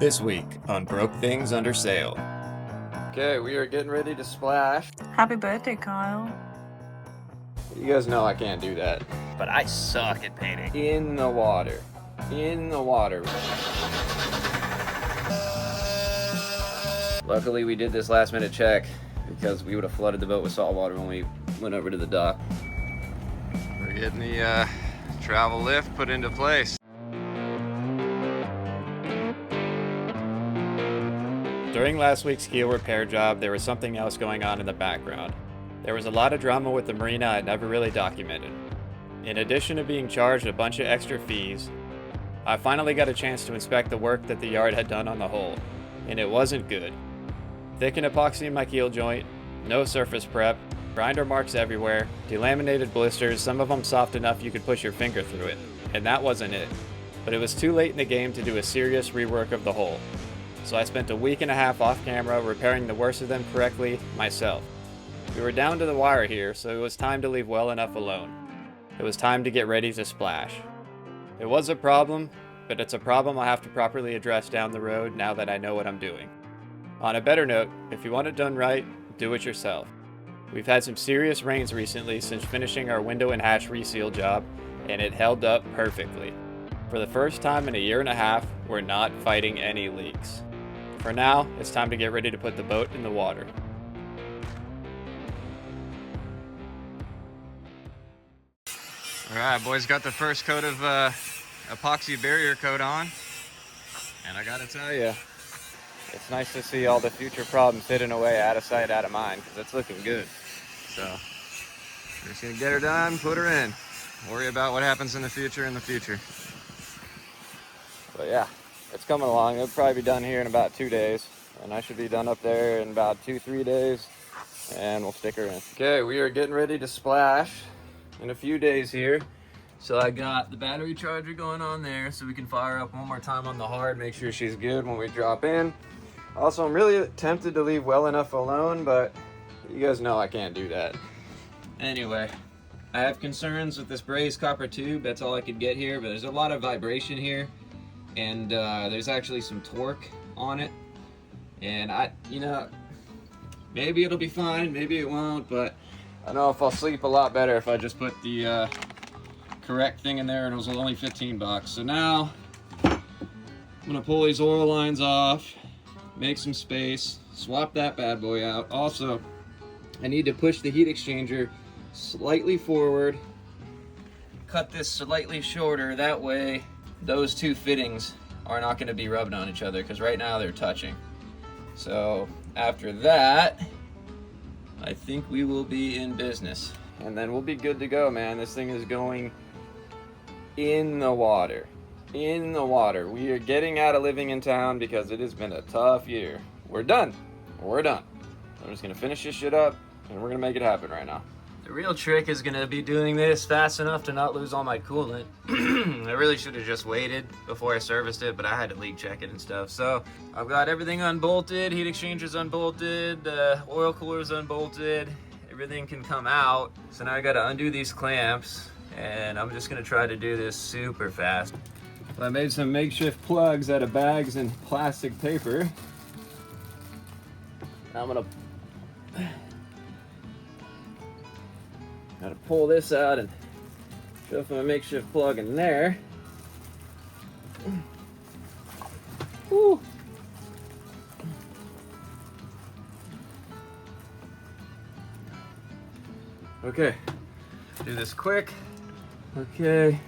This week on Broke Things Under Sail. Okay, we are getting ready to splash. Happy birthday, Kyle. You guys know I can't do that. But I suck at painting. In the water. In the water. Luckily we did this last minute check because we would have flooded the boat with salt water when we went over to the dock. We're getting the travel lift put into place. During last week's keel repair job, there was something else going on in the background. There was a lot of drama with the marina I never really documented. In addition to being charged a bunch of extra fees, I finally got a chance to inspect the work that the yard had done on the hull, and it wasn't good. Thickened epoxy in my keel joint, no surface prep, grinder marks everywhere, delaminated blisters, some of them soft enough you could push your finger through it, and that wasn't it. But it was too late in the game to do a serious rework of the hull. So I spent a week and a half off camera repairing the worst of them correctly myself. We were down to the wire here, so it was time to leave well enough alone. It was time to get ready to splash. It was a problem, but it's a problem I'll have to properly address down the road now that I know what I'm doing. On a better note, if you want it done right, do it yourself. We've had some serious rains recently since finishing our window and hatch reseal job, and it held up perfectly. For the first time in a year and a half, we're not fighting any leaks. For now, it's time to get ready to put the boat in the water. All right, boys, got the first coat of epoxy barrier coat on. And I gotta tell you, it's nice to see all the future problems hidden away out of sight, out of mind, because it's looking good. So, we're just gonna get her done, put her in. Worry about what happens in the future. But yeah, it's coming along. It'll probably be done here in about 2 days. And I should be done up there in about 2-3 days. And we'll stick her in. Okay, we are getting ready to splash in a few days here. So I got the battery charger going on there so we can fire up one more time on the hard, make sure she's good when we drop in. Also, I'm really tempted to leave well enough alone, but you guys know I can't do that. Anyway, I have concerns with this brazed copper tube. That's all I could get here, but there's a lot of vibration here. And there's actually some torque on it. And maybe it'll be fine, maybe it won't, but I know if I'll sleep a lot better if I just put the correct thing in there, and it was only 15 bucks. So now I'm gonna pull these oil lines off, make some space, swap that bad boy out. Also, I need to push the heat exchanger slightly forward, cut this slightly shorter, that way those two fittings are not gonna be rubbing on each other, because right now they're touching. So after that, I think we will be in business. And then we'll be good to go, man. This thing is going in the water. In the water. We are getting out of living in town because it has been a tough year. We're done. We're done. I'm just gonna finish this shit up, and we're gonna make it happen right now. The real trick is gonna be doing this fast enough to not lose all my coolant. I really should have just waited before I serviced it, but I had to leak check it and stuff. So I've got everything unbolted, heat exchangers unbolted, oil coolers unbolted, everything can come out. So now I gotta undo these clamps, and I'm just gonna try to do this super fast. So I made some makeshift plugs out of bags and plastic paper. I'm gonna gotta pull this out and shove my makeshift plug in there. Woo. Okay, do this quick. Okay.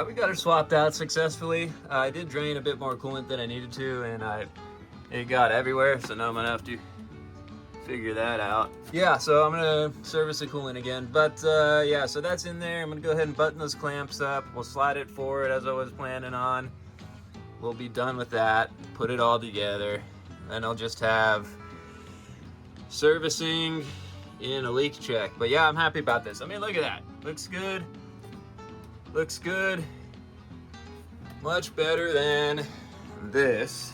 We got her swapped out successfully. I did drain a bit more coolant than I needed to, and it got everywhere, so now I'm gonna have to figure that out. Yeah, so I'm gonna service the coolant again, but yeah, so that's in there. I'm gonna go ahead and button those clamps up. We'll slide it forward as I was planning on. We'll be done with that, put it all together, then I'll just have servicing in a leak check. But yeah, I'm happy about this. I mean, look at that, looks good. Looks good. Much better than this.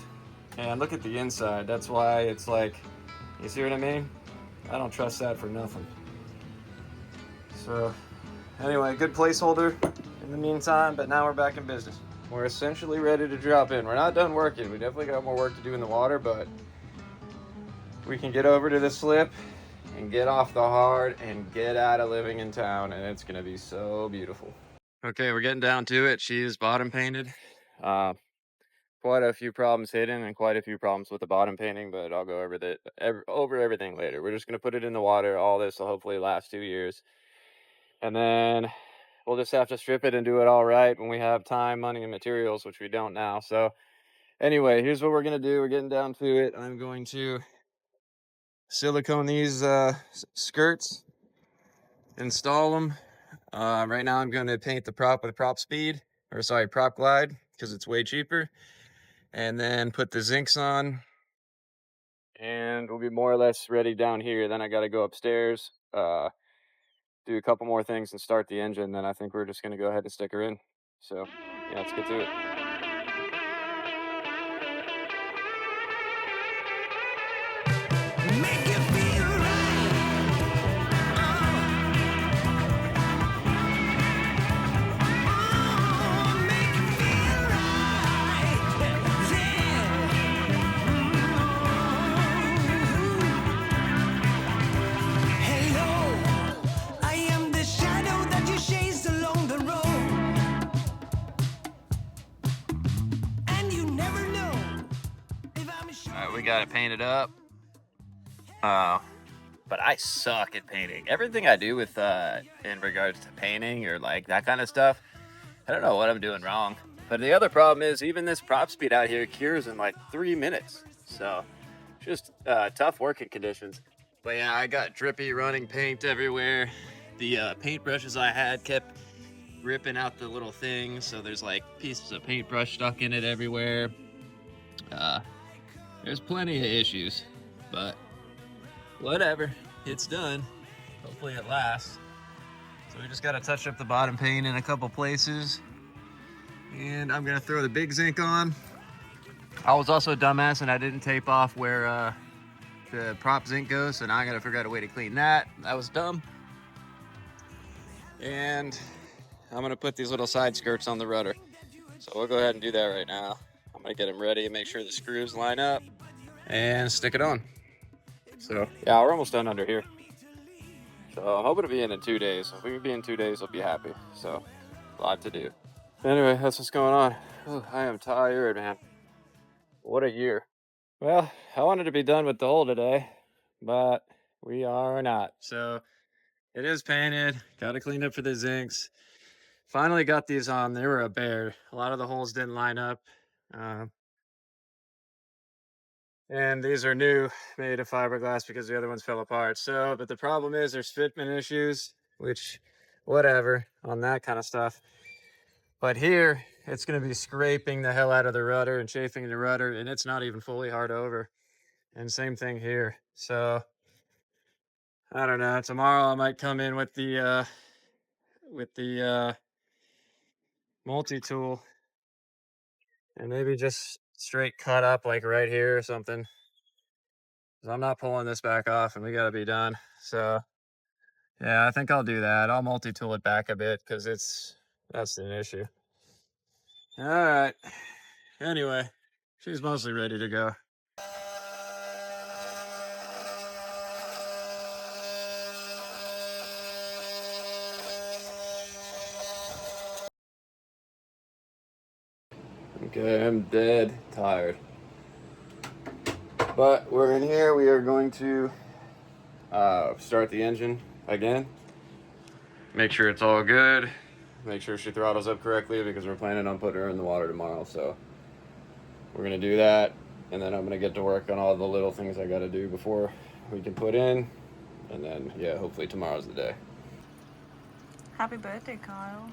And look at the inside. That's why it's like, you see what I mean? I don't trust that for nothing. So anyway, good placeholder in the meantime, but now we're back in business. We're essentially ready to drop in. We're not done working. We definitely got more work to do in the water, but we can get over to the slip and get off the hard and get out of living in town, and it's gonna be so beautiful. Okay, we're getting down to it. She is bottom painted. Quite a few problems hidden and quite a few problems with the bottom painting, but I'll go over everything later. We're just gonna put it in the water. All this will hopefully last 2 years, and then we'll just have to strip it and do it all right when we have time, money, and materials, which we don't now. So anyway, here's what we're gonna do. We're getting down to it. I'm going to silicone these skirts, install them. Right now I'm going to paint the prop with prop glide, because it's way cheaper, and then put the zincs on, and we'll be more or less ready down here. Then I got to go upstairs, do a couple more things and start the engine. Then I think we're just going to go ahead and stick her in. So yeah, let's get to it. We got it painted up, but I suck at painting. Everything I do with in regards to painting or like that kind of stuff, I don't know what I'm doing wrong. But the other problem is even this prop speed out here cures in like 3 minutes, so just tough working conditions. But yeah, I got drippy running paint everywhere. The paintbrushes I had kept ripping out the little things, so there's like pieces of paintbrush stuck in it everywhere. There's plenty of issues, but whatever, it's done. Hopefully it lasts. So we just got to touch up the bottom paint in a couple places, and I'm gonna throw the big zinc on. I was also a dumbass and I didn't tape off where the prop zinc goes, so now I gotta figure out a way to clean that. That was dumb. And I'm gonna put these little side skirts on the rudder, so we'll go ahead and do that right now. I'm gonna get them ready and make sure the screws line up and stick it on. So yeah, we're almost done under here. So I'm hoping to be in 2 days. If we can be in 2 days, I'll be happy. So a lot to do. Anyway, that's what's going on. Ooh, I am tired, man. What a year. Well, I wanted to be done with the hole today, but we are not. So it is painted. Got to clean up for the zincs. Finally got these on. They were a bear. A lot of the holes didn't line up. And these are new, made of fiberglass because the other ones fell apart. So, but the problem is there's fitment issues, which, whatever, on that kind of stuff. But here, it's going to be scraping the hell out of the rudder and chafing the rudder, and it's not even fully hard over. And same thing here. So, I don't know. Tomorrow I might come in with the multi-tool and maybe just straight cut up like right here or something. 'Cause I'm not pulling this back off and we got to be done. So yeah, I think I'll do that. I'll multi-tool it back a bit because that's an issue. All right. Anyway, she's mostly ready to go. Okay, I'm dead tired. But we're in here. We are going to start the engine again. Make sure it's all good. Make sure she throttles up correctly because we're planning on putting her in the water tomorrow. So we're going to do that. And then I'm going to get to work on all the little things I got to do before we can put in. And then, yeah, hopefully tomorrow's the day. Happy birthday, Kyle.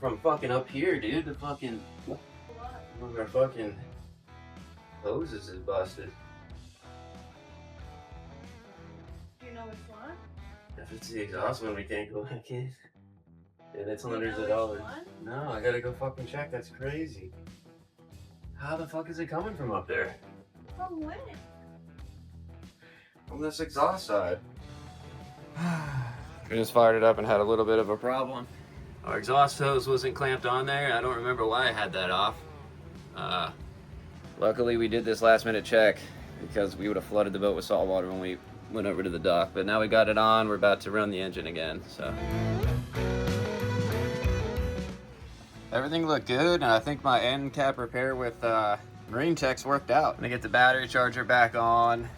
from fucking up here, dude. The fucking one of our fucking hoses is busted. Do you know which one? If it's the exhaust one, we can't go back in. Yeah, that's hundreds of which dollars. one? No, I gotta go fucking check. That's crazy. How the fuck is it coming from up there? From when? From this exhaust side. We just fired it up and had a little bit of a problem. Our exhaust hose wasn't clamped on there. I don't remember why I had that off. Luckily we did this last minute check because we would have flooded the boat with salt water when we went over to the dock. But now we got it on, we're about to run the engine again, so. Everything looked good, and I think my end cap repair with Marine Tech's worked out. I'm gonna get the battery charger back on.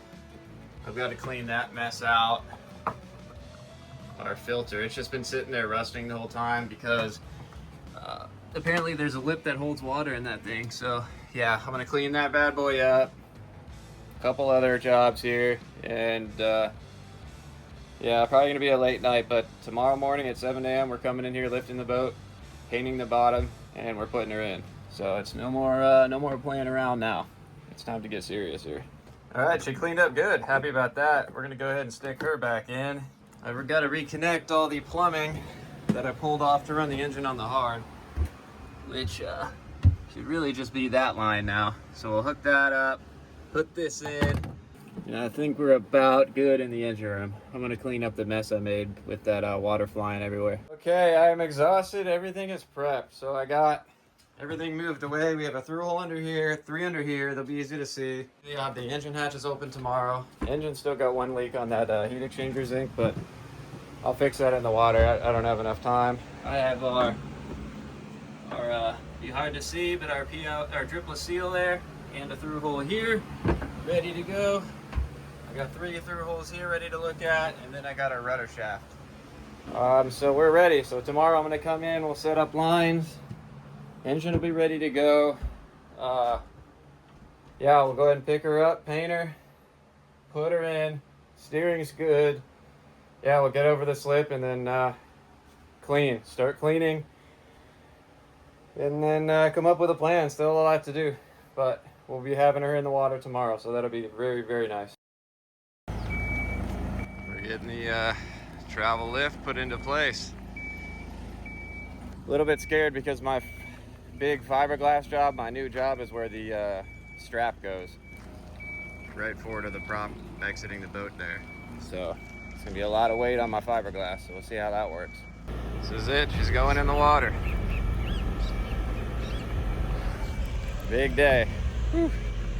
I've got to clean that mess out. Our filter, it's just been sitting there rusting the whole time because apparently there's a lip that holds water in that thing. So yeah, I'm gonna clean that bad boy up. A couple other jobs here, and yeah, probably gonna be a late night, but tomorrow morning at 7 a.m. we're coming in here, lifting the boat, painting the bottom, and we're putting her in. So it's no more playing around now. It's time to get serious here. All right, she cleaned up good. Happy about that. We're gonna go ahead and stick her back in. I've got to reconnect all the plumbing that I pulled off to run the engine on the hard, which should really just be that line now. So we'll hook that up, put this in, and I think we're about good in the engine room. I'm gonna clean up the mess I made with that water flying everywhere. Okay, I am exhausted. Everything is prepped. So I got everything moved away. We have a through hole under here, 3 under here. They'll be easy to see. Yeah, the engine hatch is open tomorrow. The engine's still got one leak on that heat exchanger zinc, but I'll fix that in the water. I don't have enough time. I have our be hard to see, but our dripless seal there, and a through hole here, ready to go. I got 3 through holes here ready to look at, and then I got our rudder shaft. So we're ready. So tomorrow I'm gonna come in, we'll set up lines. Engine will be ready to go. Yeah, we'll go ahead and pick her up, paint her, put her in. Steering's good. Yeah, we'll get over the slip and then start cleaning. And then come up with a plan. Still a lot to do, but we'll be having her in the water tomorrow, so that'll be very, very nice. We're getting the travel lift put into place. A little bit scared because my big fiberglass job, my new job, is where the strap goes. Right forward of the prop exiting the boat there. So it's gonna be a lot of weight on my fiberglass, so we'll see how that works. This is it, she's going in the water. Big day. Whew.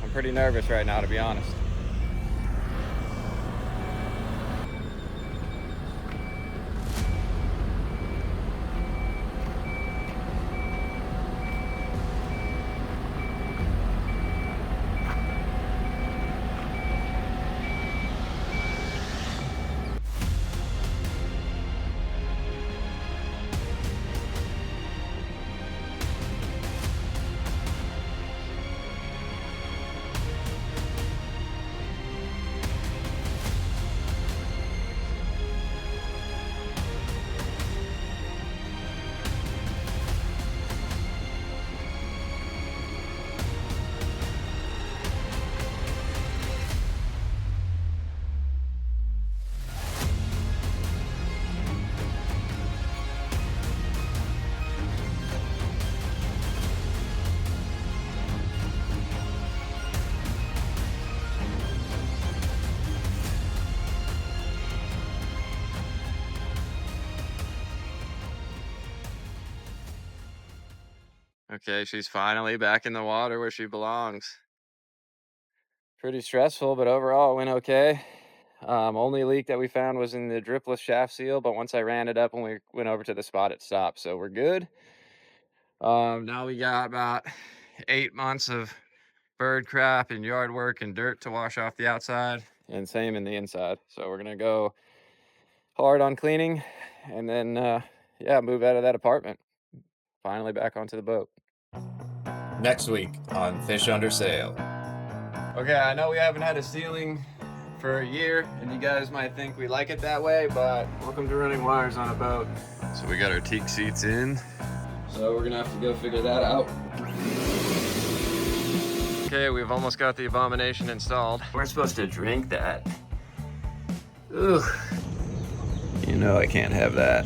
I'm pretty nervous right now, to be honest. Okay, she's finally back in the water where she belongs. Pretty stressful, but overall it went okay. Only leak that we found was in the dripless shaft seal, but once I ran it up when we went over to the spot, it stopped, so we're good. Now we got about 8 months of bird crap and yard work and dirt to wash off the outside, and same in the inside. So we're gonna go hard on cleaning, and then yeah, move out of that apartment. Finally back onto the boat. Next week on Fish Under Sail. Okay, I know we haven't had a ceiling for a year, and you guys might think we like it that way, but welcome to running wires on a boat. So we got our teak seats in. So we're gonna have to go figure that out. Okay, we've almost got the abomination installed. We're supposed to drink that. Ugh. You know I can't have that.